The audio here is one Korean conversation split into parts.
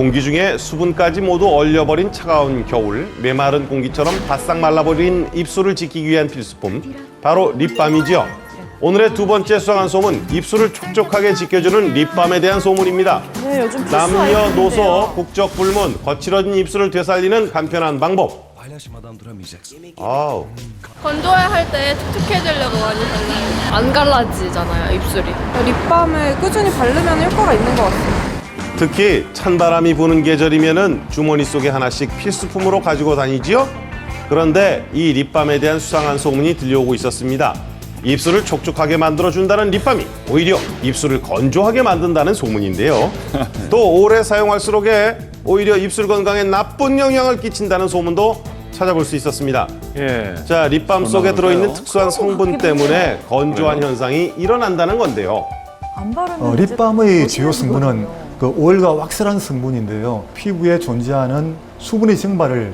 공기 중에 수분까지 모두 얼려버린 차가운 겨울, 메마른 공기처럼 바싹 말라버린 입술을 지키기 위한 필수품, 바로 립밤이지요. 오늘의 두 번째 수상한 소문, 입술을 촉촉하게 지켜주는 립밤에 대한 소문입니다. 네, 요즘 필수 남녀노소, 아이템인데요. 국적 불문, 거칠어진 입술을 되살리는 간편한 방법. 아우, 건조해 할 때 촉촉해지려고 많이 발라요. 안 갈라지잖아요, 입술이. 립밤을 꾸준히 바르면 효과가 있는 것 같아요. 특히 찬바람이 부는 계절이면은 주머니 속에 하나씩 필수품으로 가지고 다니지요. 그런데 이 립밤에 대한 수상한 소문이 들려오고 있었습니다. 입술을 촉촉하게 만들어준다는 립밤이 오히려 입술을 건조하게 만든다는 소문인데요. 또 오래 사용할수록에 오히려 입술 건강에 나쁜 영향을 끼친다는 소문도 찾아볼 수 있었습니다. 예. 자, 립밤 속에 들어있는 특수한 성분 같기도 때문에 해요. 건조한 현상이 일어난다는 건데요. 안 바르면 이제 립밤의 더 주요 심해지거든요. 성분은 그 오일과 왁스라는 성분인데요. 피부에 존재하는 수분의 증발을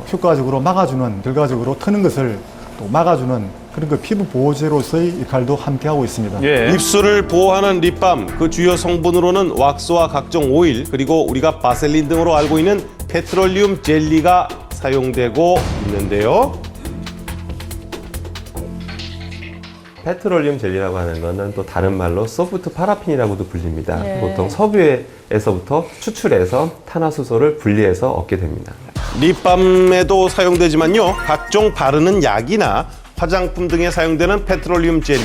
효과적으로 막아주는, 결과적으로 트는 것을 또 막아주는 그런 그 피부 보호제로서의 역할도 함께 하고 있습니다. 예. 입술을 보호하는 립밤, 그 주요 성분으로는 왁스와 각종 오일, 그리고 우리가 바셀린 등으로 알고 있는 페트롤리움 젤리가 사용되고 있는데요. 페트롤리움 젤리라고 하는 것은 또 다른 말로 소프트 파라핀이라고도 불립니다. 네. 보통 석유에서부터 추출해서 탄화수소를 분리해서 얻게 됩니다. 립밤에도 사용되지만요, 각종 바르는 약이나 화장품 등에 사용되는 페트롤리움 젤리.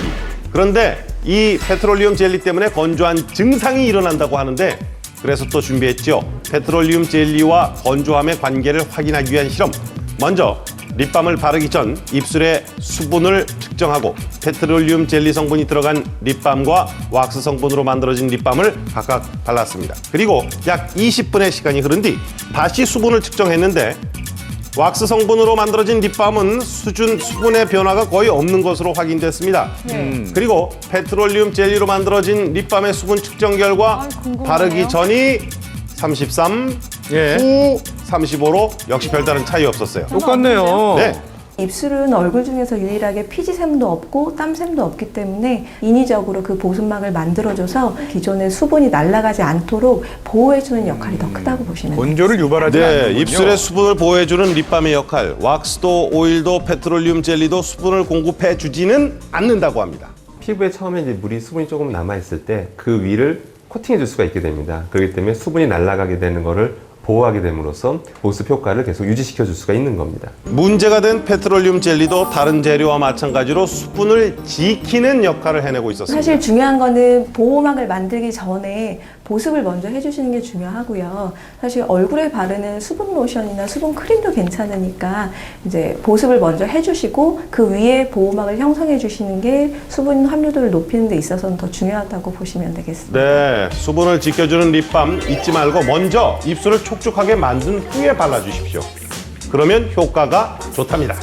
그런데 이 페트롤리움 젤리 때문에 건조한 증상이 일어난다고 하는데, 그래서 또 준비했죠. 페트롤리움 젤리와 건조함의 관계를 확인하기 위한 실험. 먼저 립밤을 바르기 전 입술의 수분을 측정하고 페트롤리움 젤리 성분이 들어간 립밤과 왁스 성분으로 만들어진 립밤을 각각 발랐습니다. 그리고 약 20분의 시간이 흐른 뒤 다시 수분을 측정했는데, 왁스 성분으로 만들어진 립밤은 수분의 변화가 거의 없는 것으로 확인됐습니다. 그리고 페트롤리움 젤리로 만들어진 립밤의 수분 측정 결과 궁금하네요. 바르기 전이 33, 예. 후 35로 역시 별다른 차이 없었어요. 똑같네요. 네. 입술은 얼굴 중에서 유일하게 피지샘도 없고 땀샘도 없기 때문에 인위적으로 그 보습막을 만들어줘서 기존의 수분이 날아가지 않도록 보호해주는 역할이 더 크다고 보시면 돼요. 건조를 유발하지 네, 않는군요. 입술의 수분을 보호해주는 립밤의 역할, 왁스도 오일도 페트롤리움 젤리도 수분을 공급해주지는 않는다고 합니다. 피부에 처음에 이제 수분이 조금 남아있을 때 그 위를 코팅해 줄 수가 있게 됩니다. 그렇기 때문에 수분이 날아가게 되는 거를 보호하게 됨으로써 보습 효과를 계속 유지시켜 줄 수가 있는 겁니다. 문제가 된 페트롤리움 젤리도 다른 재료와 마찬가지로 수분을 지키는 역할을 해내고 있었습니다. 사실 중요한 거는 보호막을 만들기 전에 보습을 먼저 해주시는 게 중요하고요. 사실 얼굴에 바르는 수분 로션이나 수분 크림도 괜찮으니까 이제 보습을 먼저 해주시고 그 위에 보호막을 형성해 주시는 게 수분 함유도를 높이는 데 있어서는 더 중요하다고 보시면 되겠습니다. 네, 수분을 지켜주는 립밤 잊지 말고 먼저 입술을 촉촉하게 만든 후에 발라주십시오. 그러면 효과가 좋답니다.